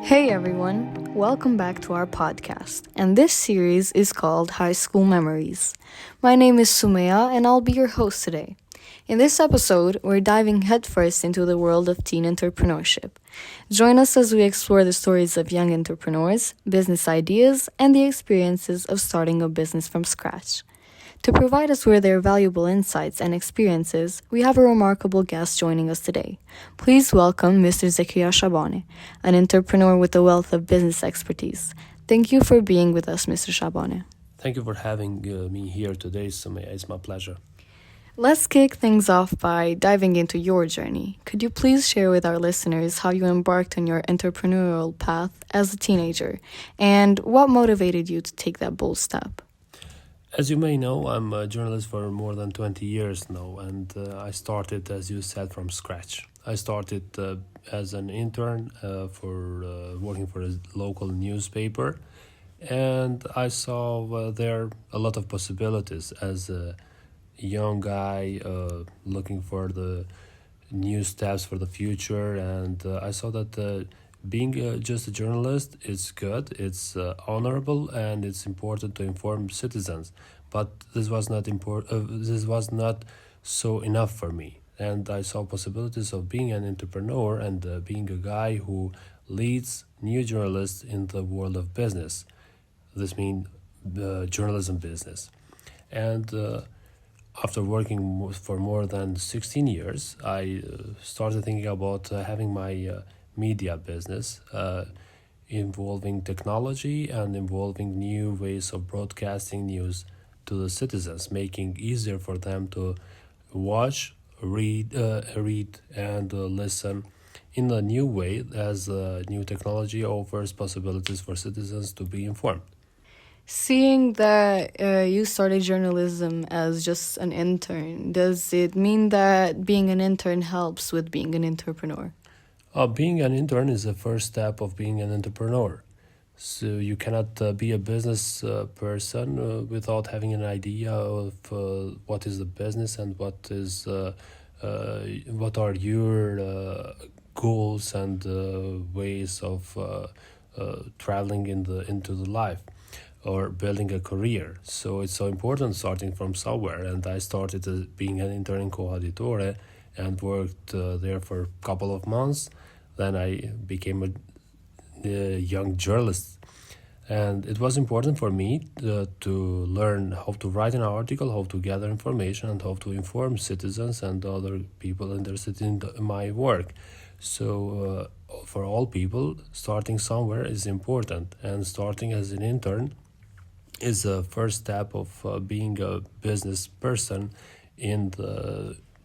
Hey everyone, welcome back to our podcast, and this series is called High School Memories. My name is Sumea, and I'll be your host today. In this episode, we're diving headfirst into the world of teen entrepreneurship. Join us as we explore the stories of young entrepreneurs, business ideas, and the experiences of starting a business from scratch. To provide us with their valuable insights and experiences, we have a remarkable guest joining us today. Please welcome Mr. Zekirja Shabani, an entrepreneur with a wealth of business expertise. Thank you for being with us, Mr. Shabani. Thank you for having me here today, Sumea. It's my pleasure. Let's kick things off by diving into your journey. Could you please share with our listeners how you embarked on your entrepreneurial path as a teenager, and what motivated you to take that bold step? As you may know, I'm a journalist for more than 20 years now, and I started, as you said, from scratch. I started as an intern for working for a local newspaper, and I saw there a lot of possibilities as a young guy looking for the new steps for the future, and I saw that being just a journalist is good, it's honorable, and it's important to inform citizens. But this was not this was not so enough for me, and I saw possibilities of being an entrepreneur and being a guy who leads new journalists in the world of business. This means journalism business, and after working for more than 16 years, I started thinking about having my media business involving technology and involving new ways of broadcasting news to the citizens, making easier for them to watch, read, and listen in a new way as new technology offers possibilities for citizens to be informed. Seeing that you started journalism as just an intern, does it mean that being an intern helps with being an entrepreneur? Being an intern is the first step of being an entrepreneur. So you cannot be a business person without having an idea of what is the business and what are your goals and ways of traveling into the life or building a career. So it's so important starting from somewhere. And I started being an intern in Coaditore and worked there for a couple of months. Then I became a young journalist. And it was important for me to learn how to write an article, how to gather information, and how to inform citizens and other people interested in my work. So for all people, starting somewhere is important. And starting as an intern is the first step of being a business person in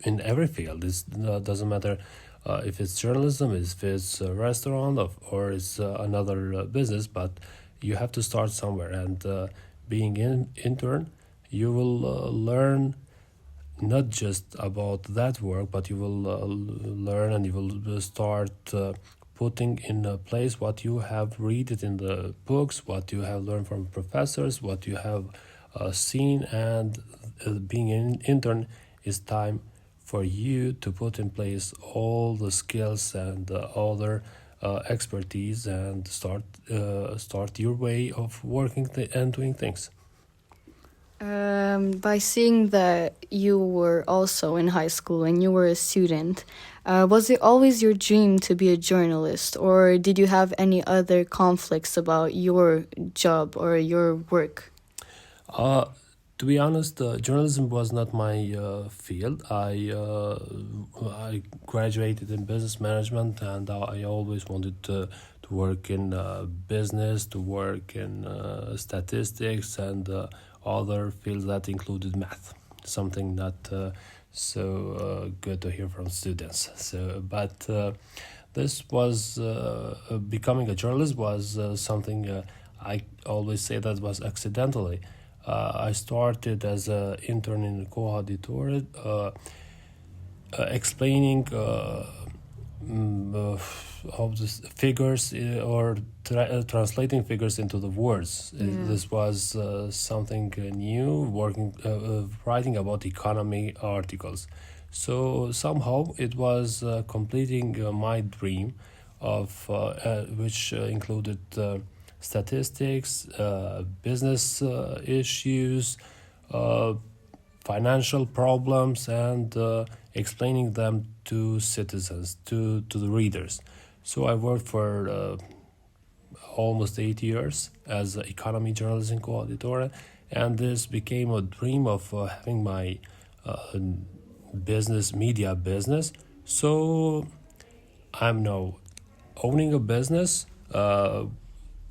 every field. It doesn't matter if it's journalism, if it's a restaurant, or it's another business, but you have to start somewhere. And being an intern, you will learn not just about that work, but you will learn and you will start putting in a place what you have read it in the books, what you have learned from professors, what you have seen. And being an intern is time for you to put in place all the skills and other expertise and start your way of working and doing things. By seeing that you were also in high school and you were a student, was it always your dream to be a journalist, or did you have any other conflicts about your job or your work? To be honest, journalism was not my field. I graduated in business management, and I always wanted to work in business, to work in statistics, and other fields that included math. Something not so good to hear from students. But this was becoming a journalist was something I always say that was accidentally. I started as an intern in Coaditore, explaining how this figures or translating figures into the words. This was something new, writing about economy articles. So somehow it was completing my dream of which included statistics, business issues, uh, financial problems, and explaining them to citizens, to the readers. So I worked for almost 8 years as an economy journalism co-editor, and this became a dream of having my uh, media business. So I'm now owning a business,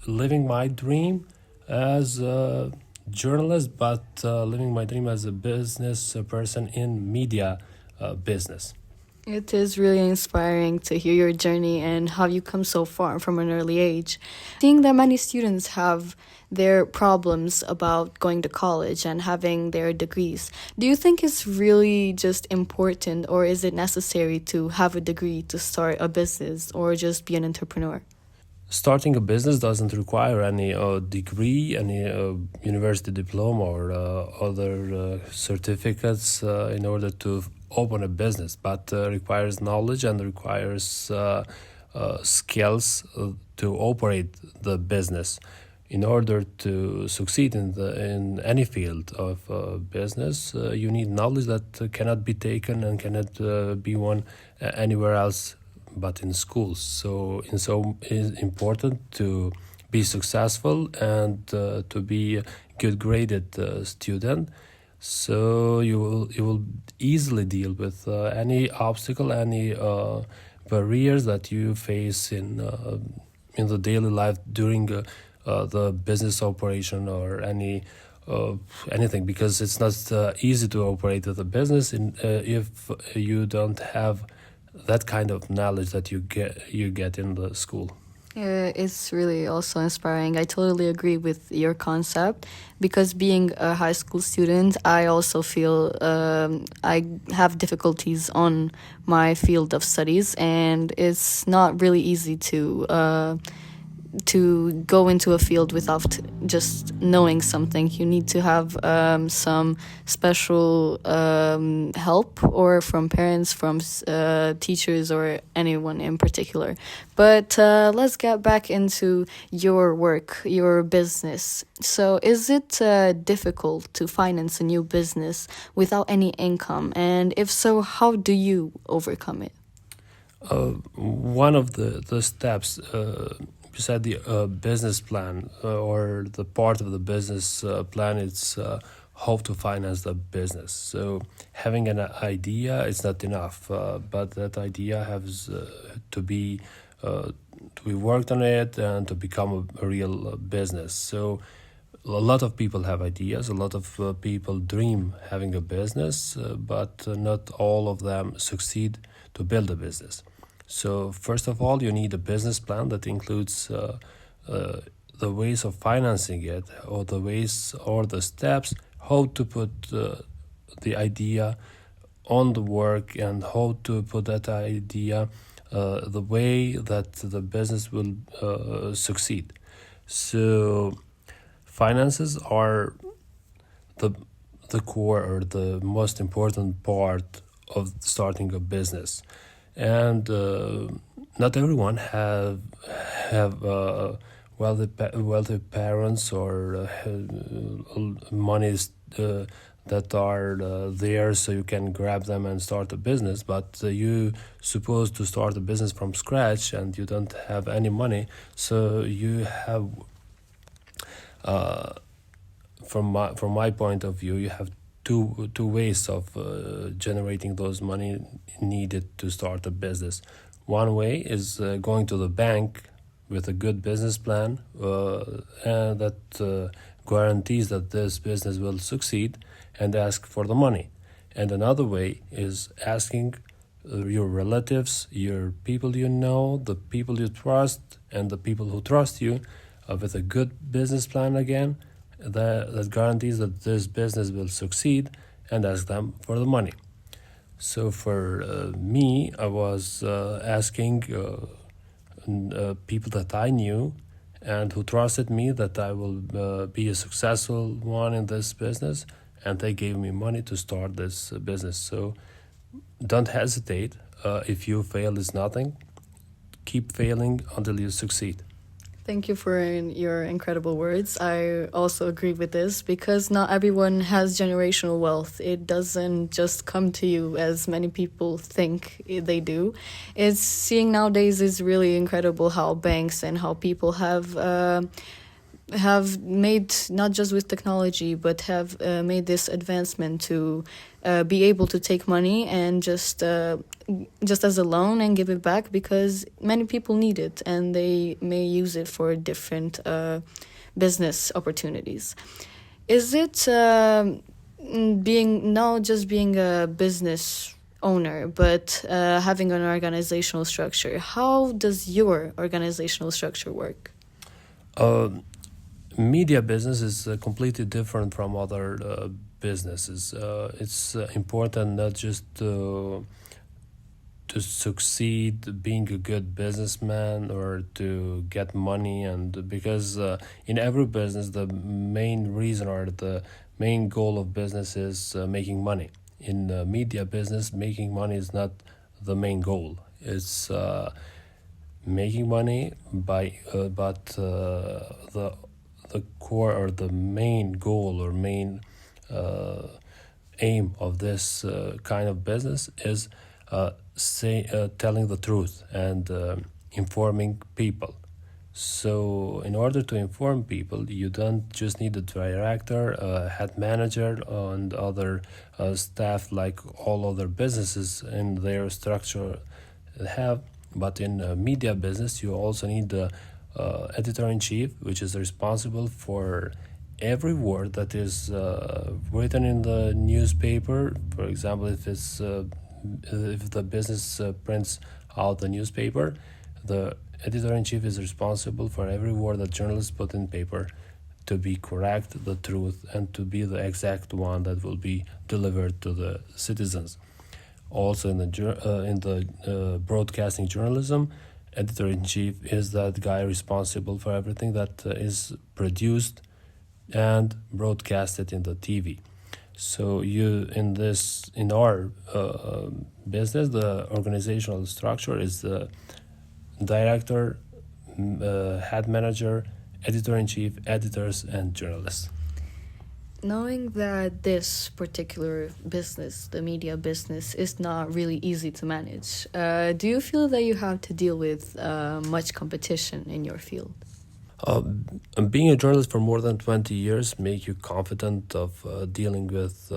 living my dream as a journalist, but living my dream as a business person in media business. It is really inspiring to hear your journey and how you come so far from an early age. Seeing that many students have their problems about going to college and having their degrees, do you think it's really just important, or is it necessary to have a degree to start a business or just be an entrepreneur? Starting a business doesn't require any degree, any university diploma, or other certificates in order to open a business, but requires knowledge and requires skills to operate the business. In order to succeed in any field of business, you need knowledge that cannot be taken and cannot be won anywhere else but in schools. So it's important to be successful and to be a good graded student. So you will easily deal with any obstacle, any barriers that you face in the daily life during the business operation or anything, because it's not easy to operate the business if you don't have that kind of knowledge that you get in the school. It's really also inspiring. I totally agree with your concept because being a high school student, I also feel I have difficulties on my field of studies, and it's not really easy to go into a field without just knowing something. You need to have some special help, or from parents, from teachers, or anyone in particular. But let's get back into your work, your business. So is it difficult to finance a new business without any income? And if so, how do you overcome it? One of the steps beside the business plan or the part of the business plan, it's how to finance the business. So having an idea is not enough, but that idea has to be worked on it and to become a real business. So a lot of people have ideas, a lot of people dream having a business, but not all of them succeed to build a business. So first of all, you need a business plan that includes the ways of financing it, or the ways or the steps how to put the idea on the work, and how to put that idea the way that the business will succeed. So finances are the core or the most important part of starting a business, and not everyone have wealthy parents or monies that are there so you can grab them and start a business. But you supposed to start a business from scratch and you don't have any money, so you have from my point of view, you have two ways of generating those money needed to start a business. One way is going to the bank with a good business plan and that guarantees that this business will succeed, and ask for the money. And another way is asking your relatives, your people you know, the people you trust, and the people who trust you with a good business plan again that guarantees that this business will succeed, and ask them for the money. So for me, I was asking people that I knew and who trusted me that I will be a successful one in this business, and they gave me money to start this business. So don't hesitate. If you fail, it's nothing. keep failing until you succeed. Thank you for your incredible words. I also agree with this because not everyone has generational wealth. It doesn't just come to you as many people think they do. It's seeing nowadays is really incredible how banks and how people have made, not just with technology, but have made this advancement to be able to take money and just as a loan and give it back, because many people need it and they may use it for different business opportunities. Is it being not just being a business owner, but having an organizational structure? How does your organizational structure work? Media business is completely different from other businesses. It's important not just to succeed being a good businessman or to get money, and because in every business the main reason or the main goal of business is making money. In media business, making money is not the main goal. It's making money by but the core or the main goal or main aim of this kind of business is telling the truth and informing people. So in order to inform people, you don't just need a director, a head manager, and other staff like all other businesses in their structure have. But in media business, you also need the editor-in-chief, which is responsible for every word that is written in the newspaper. For example, if the business prints out the newspaper, the editor-in-chief is responsible for every word that journalists put in paper to be correct, the truth, and to be the exact one that will be delivered to the citizens. Also in the broadcasting journalism, editor-in-chief is that guy responsible for everything that is produced and broadcasted in the TV. So in our business, the organizational structure is the director, head manager, editor-in-chief, editors, and journalists. Knowing that this particular business, the media business, is not really easy to manage, do you feel that you have to deal with much competition in your field? Being a journalist for more than 20 years make you confident of dealing with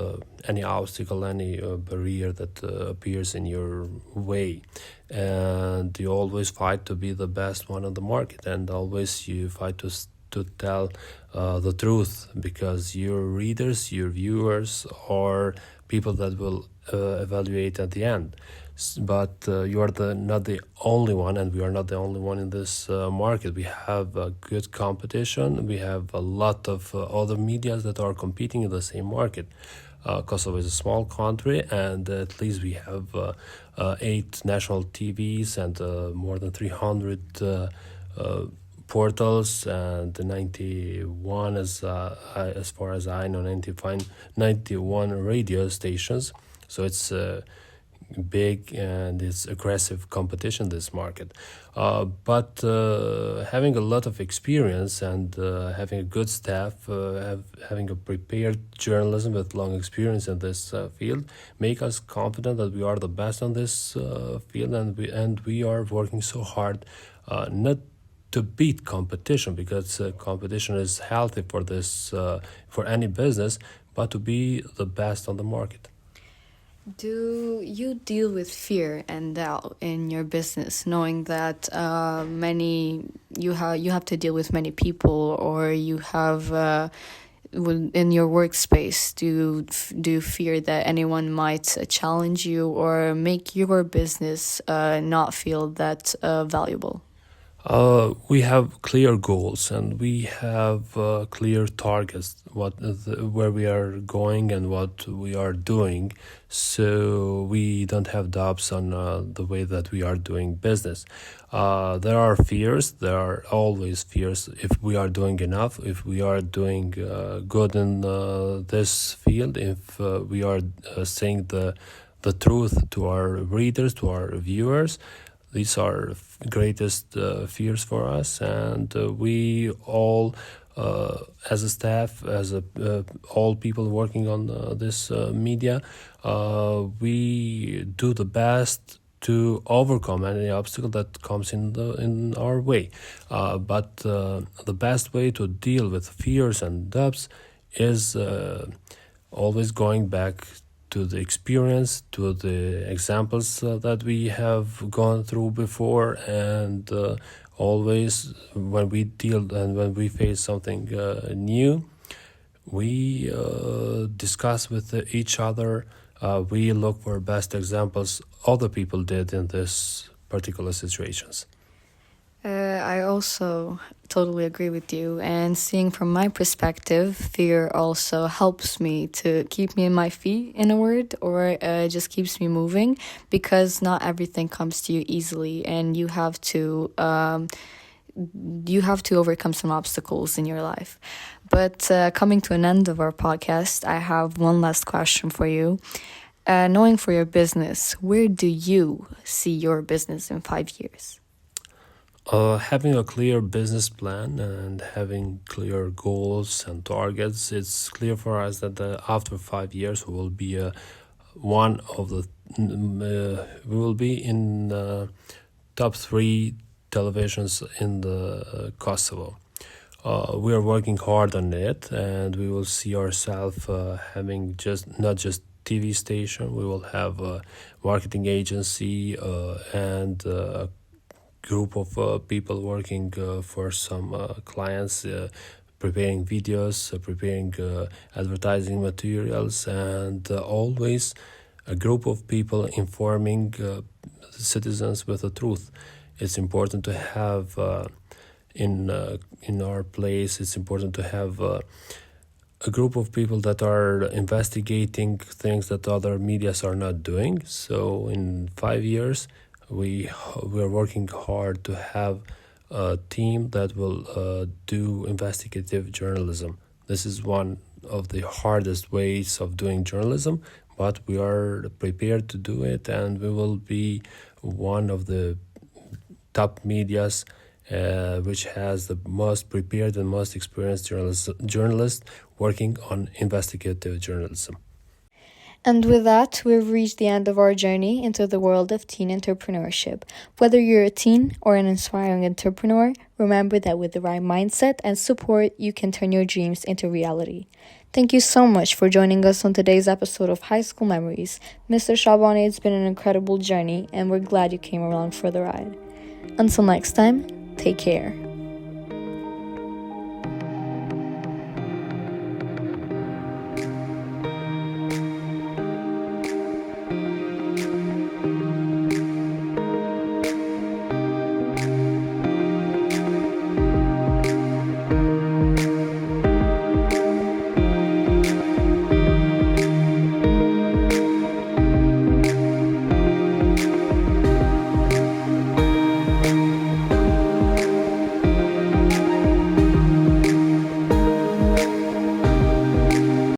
any obstacle, any barrier that appears in your way. And you always fight to be the best one on the market, and always you fight to tell the truth, because your readers, your viewers, are people that will evaluate at the end. But you are not the only one, and we are not the only one in this market. We have good competition. We have a lot of other medias that are competing in the same market. Kosovo is a small country, and at least we have 8 national TVs and more than 300 portals, and 91, as far as I know, 91 radio stations. So it's big and it's aggressive competition, this market. But having a lot of experience and having a good staff, having a prepared journalism with long experience in this field, make us confident that we are the best on this field, and we are working so hard not to beat competition, because competition is healthy for this for any business, but to be the best on the market. Do you deal with fear and doubt in your business, knowing that you have to deal with many people, or you have in your workspace? Do you fear that anyone might challenge you or make your business not feel that valuable? We have clear goals, and we have clear targets, where we are going and what we are doing, so we don't have doubts on the way that we are doing business. There are fears. There are always fears if we are doing enough, if we are doing good in this field, if we are saying the truth to our readers, to our viewers. These are greatest fears for us, and we all, as a staff, all people working on this media, we do the best to overcome any obstacle that comes in our way. But the best way to deal with fears and doubts is always going back to the experience, to the examples that we have gone through before, and always when we deal and when we face something new, we discuss with each other. We look for best examples other people did in this particular situations. I also totally agree with you. And seeing from my perspective, fear also helps me to keep me in my feet, in a word, or just keeps me moving, because not everything comes to you easily, and you have to overcome some obstacles in your life. But coming to an end of our podcast, I have one last question for you. Knowing for your business, where do you see your business in 5 years? Having a clear business plan and having clear goals and targets, it's clear for us that after 5 years we will be we will be in top 3 televisions in the Kosovo. We are working hard on it, and we will see ourselves having not just TV station. We will have a marketing agency and group of people working for some clients, preparing videos, preparing advertising materials, and always a group of people informing citizens with the truth. It's important to have in our place. It's important to have a group of people that are investigating things that other medias are not doing. So in 5 years, we are working hard to have a team that will do investigative journalism. This is one of the hardest ways of doing journalism, but we are prepared to do it, and we will be one of the top medias which has the most prepared and most experienced journalists working on investigative journalism. And with that, we've reached the end of our journey into the world of teen entrepreneurship. Whether you're a teen or an inspiring entrepreneur, remember that with the right mindset and support, you can turn your dreams into reality. Thank you so much for joining us on today's episode of High School Memories. Mr. Shabani, it's been an incredible journey, and we're glad you came along for the ride. Until next time, take care.